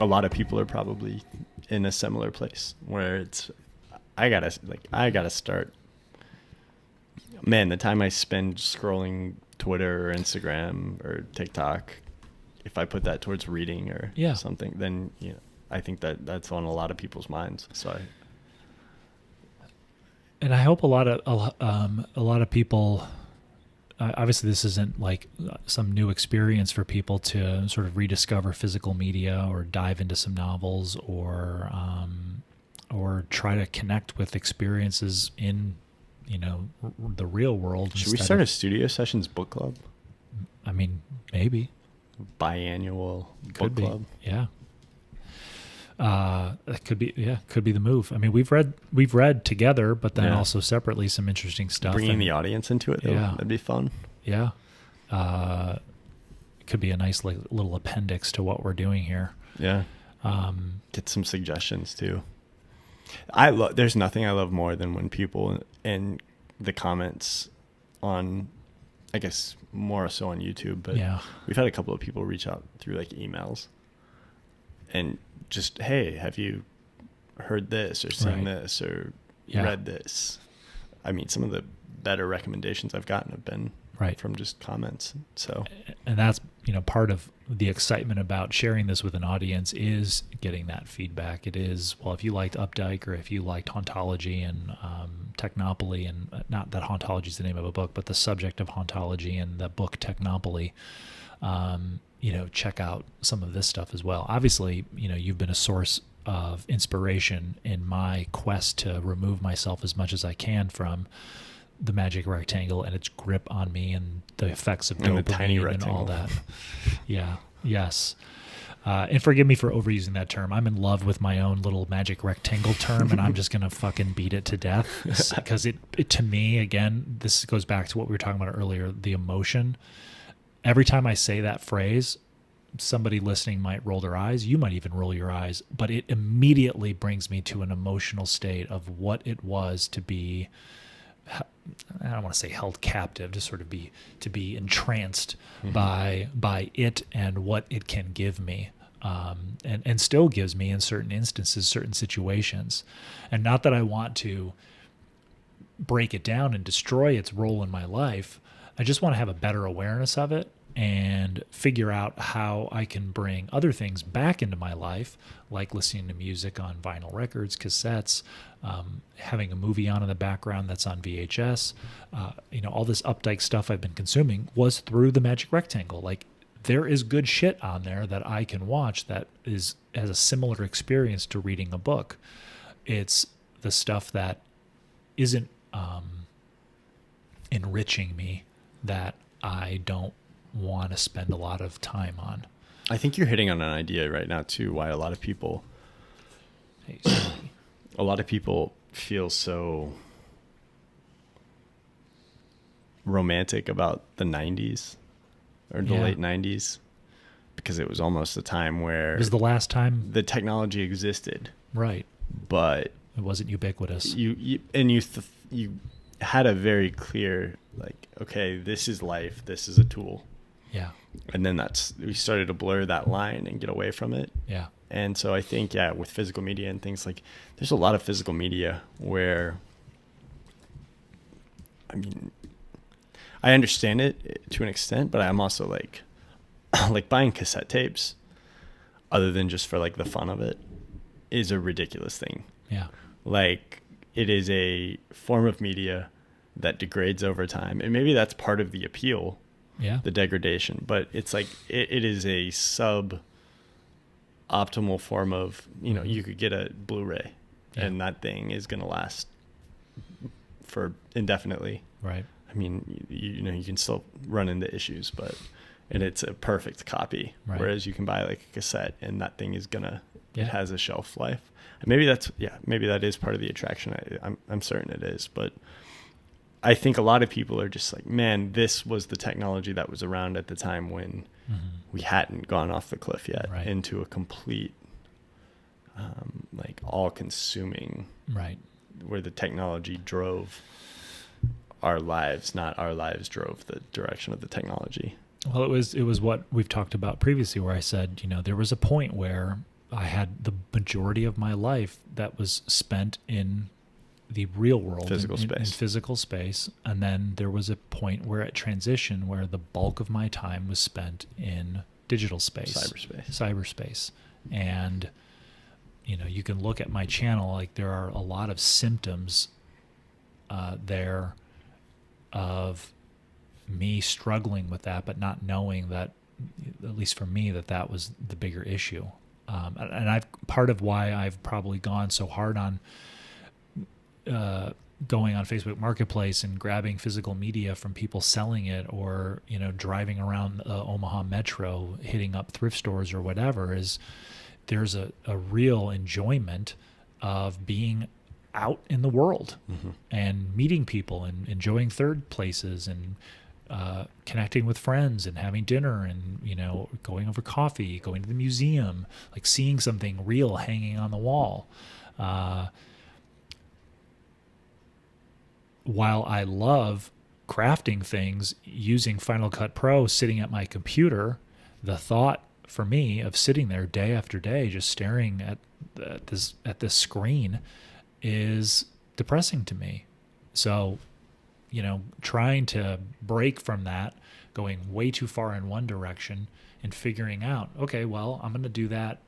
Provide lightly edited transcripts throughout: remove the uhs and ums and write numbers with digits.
a lot of people are probably in a similar place where it's, I gotta start. Man, the time I spend scrolling Twitter or Instagram or TikTok, if I put that towards reading or something, then I think that's on a lot of people's minds. So and I hope a lot of people. Obviously, this isn't like some new experience for people to sort of rediscover physical media or dive into some novels or try to connect with experiences in, the real world. Should we start a Studio Sessions book club? I mean, maybe. Biannual book club. Yeah. That could be the move. I mean, we've read together, but then also separately some interesting stuff. Bringing the audience into it, though, that'd be fun. Yeah. It could be a nice little appendix to what we're doing here. Yeah. Get some suggestions too. There's nothing I love more than when people in the comments on, I guess more so on YouTube, but we've had a couple of people reach out through like emails and just, hey, have you heard this or seen this or read this? I mean, some of the better recommendations I've gotten have been from just comments. So, and that's, part of the excitement about sharing this with an audience is getting that feedback. It is, well, if you liked Updike or if you liked Hauntology and Technopoly, and not that Hauntology is the name of a book, but the subject of Hauntology and the book Technopoly, check out some of this stuff as well. Obviously, you've been a source of inspiration in my quest to remove myself as much as I can from the magic rectangle and its grip on me and the effects of dopamine and the tiny rectangle and all that. Yeah. Yes. And forgive me for overusing that term. I'm in love with my own little magic rectangle term, and I'm just going to fucking beat it to death because it to me, again, this goes back to what we were talking about earlier, the emotion. Every time I say that phrase, somebody listening might roll their eyes. You might even roll your eyes, but it immediately brings me to an emotional state of what it was to be, I don't want to say held captive, to sort of be entranced by it and what it can give me, and still gives me in certain instances, certain situations. And not that I want to break it down and destroy its role in my life. I just want to have a better awareness of it and figure out how I can bring other things back into my life, like listening to music on vinyl records, cassettes, having a movie on in the background that's on VHS. All this Updike stuff I've been consuming was through the Magic Rectangle. Like, there is good shit on there that I can watch that has a similar experience to reading a book. It's the stuff that isn't enriching me that I don't want to spend a lot of time on. I think you're hitting on an idea right now too, why a lot of people feel so romantic about the 90s or the late 90s, because it was almost a time where it was the last time the technology existed, right? But it wasn't ubiquitous. You had a very clear, like, okay, this is life, this is a tool. Yeah. And then we started to blur that line and get away from it. Yeah. And so I think, with physical media and things like, there's a lot of physical media where, I mean, I understand it to an extent, but I'm also like buying cassette tapes, other than just for like the fun of it, is a ridiculous thing. Yeah. Like, it is a form of media that degrades over time. And maybe that's part of the appeal. Yeah. The degradation, but it's like it is a optimal form of, you could get a Blu-ray and that thing is going to last for indefinitely. Right. I mean, you can still run into issues, and it's a perfect copy. Right. Whereas you can buy like a cassette and that thing is it has a shelf life. And maybe that is part of the attraction. I'm certain it is, but I think a lot of people are just like, man, this was the technology that was around at the time when we hadn't gone off the cliff yet into a complete, like, all-consuming, where the technology drove our lives, not our lives drove the direction of the technology. Well, it was what we've talked about previously, where I said, there was a point where I had the majority of my life that was spent in the real world, in physical space. And then there was a point where it transitioned where the bulk of my time was spent in digital space, cyberspace. And, you know, you can look at my channel, like there are a lot of symptoms there of me struggling with that, but not knowing that, at least for me, that was the bigger issue. And part of why I've probably gone so hard on going on Facebook Marketplace and grabbing physical media from people selling it, or, you know, driving around Omaha Metro, hitting up thrift stores or whatever, is there's a real enjoyment of being out in the world and meeting people and enjoying third places and connecting with friends and having dinner and, you know, going over coffee, going to the museum, like seeing something real hanging on the wall. While I love crafting things using Final Cut Pro, sitting at my computer, the thought for me of sitting there day after day just staring at this screen is depressing to me. So, you know, trying to break from that, going way too far in one direction and figuring out, okay, well, I'm going to do that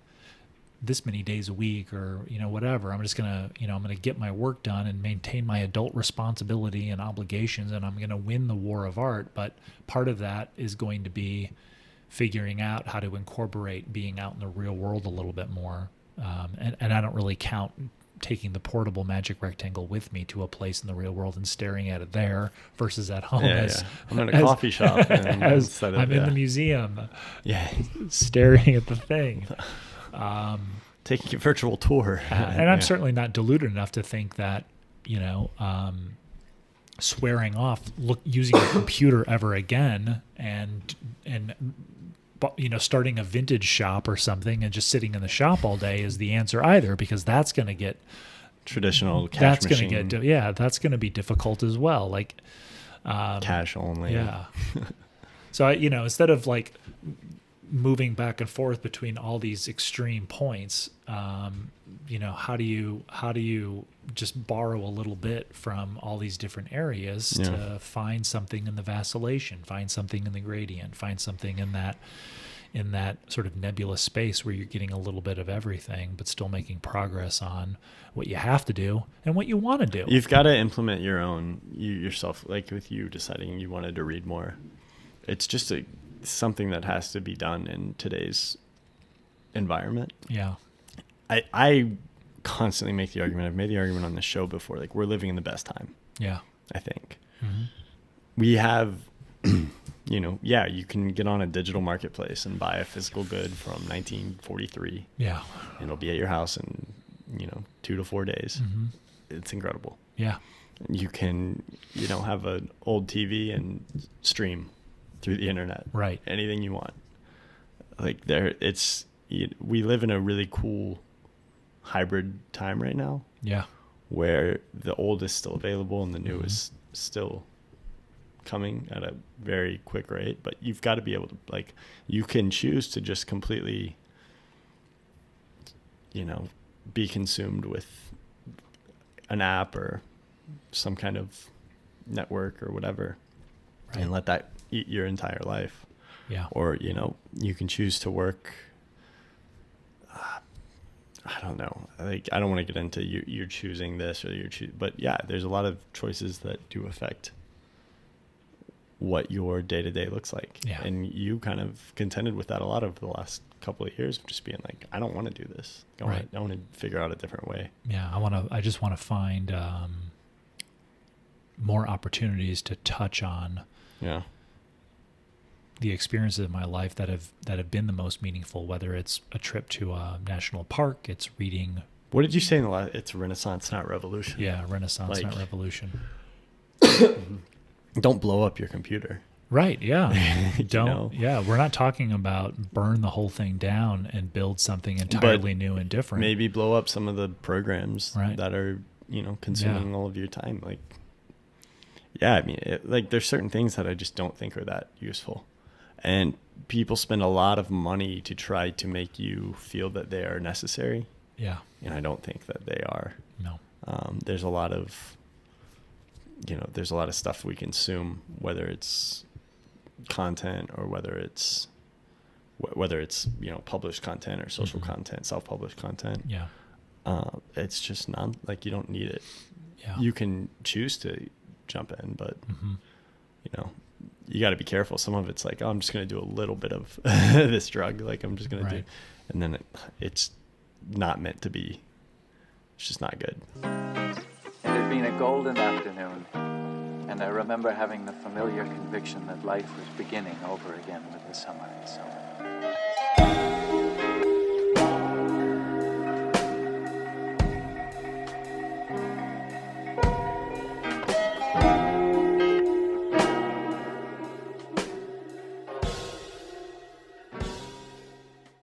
this many days a week, or, you know, whatever. I'm just going to, you know, I'm going to get my work done and maintain my adult responsibility and obligations, and I'm going to win the war of art. But part of that is going to be figuring out how to incorporate being out in the real world a little bit more. And I don't really count taking the portable magic rectangle with me to a place in the real world and staring at it there versus at home. I'm in a coffee shop and I'm in the museum, staring at the thing. Taking a virtual tour. And I'm certainly not deluded enough to think that, you know, swearing off using a computer ever again and you know, starting a vintage shop or something and just sitting in the shop all day is the answer either, because that's going to get traditional cash machine. That's going to be difficult as well. Like cash only. Yeah. So you know, instead of like moving back and forth between all these extreme points, you know, how do you just borrow a little bit from all these different areas to find something in the vacillation, find something in the gradient, find something in that sort of nebulous space where you're getting a little bit of everything, but still making progress on what you have to do and what you want to do. You've got to implement your own, yourself, like with you deciding you wanted to read more. It's just something that has to be done in today's environment. Yeah. I constantly make the argument, I've made the argument on the show before, like we're living in the best time. Yeah. I think. Mm-hmm. We have, you know, you can get on a digital marketplace and buy a physical good from 1943. Yeah. And it'll be at your house in, you know, 2 to 4 days. Mm-hmm. It's incredible. Yeah. You can, you know, have an old TV and stream through the internet. Right. Anything you want. Like we live in a really cool hybrid time right now. Yeah. Where the old is still available and the new is still coming at a very quick rate, but you've got to be able to, like, you can choose to just completely, you know, be consumed with an app or some kind of network or whatever, and let that eat your entire life. Yeah. Or, you know, you can choose to work. I don't know. Like, I don't want to get into you're choosing this or but yeah, there's a lot of choices that do affect what your day to day looks like. Yeah. And you kind of contended with that a lot over the last couple of years of just being like, I don't want to do this. I want to figure out a different way. Yeah. I just want to find more opportunities to touch on the experiences of my life that have been the most meaningful, whether it's a trip to a national park, it's reading. What did you say in the last? It's Renaissance, not revolution. Yeah, Renaissance, not revolution. Don't blow up your computer. Right, yeah. Don't. know? Yeah, we're not talking about burn the whole thing down and build something entirely new and different. Maybe blow up some of the programs that are, you know, consuming all of your time. Like, yeah, I mean, like there's certain things that I just don't think are that useful. And people spend a lot of money to try to make you feel that they are necessary. Yeah. And I don't think that they are. No. There's a lot of, there's a lot of stuff we consume, whether it's content or whether it's published content or social content, self-published content. Yeah. It's just not like, you don't need it. Yeah. You can choose to jump in, but you got to be careful. Some of it's like, oh, I'm just going to do a little bit of this drug. Like, I'm just going to do, and then it's not meant to be. It's just not good. It had been a golden afternoon, and I remember having the familiar conviction that life was beginning over again with the summer and summer.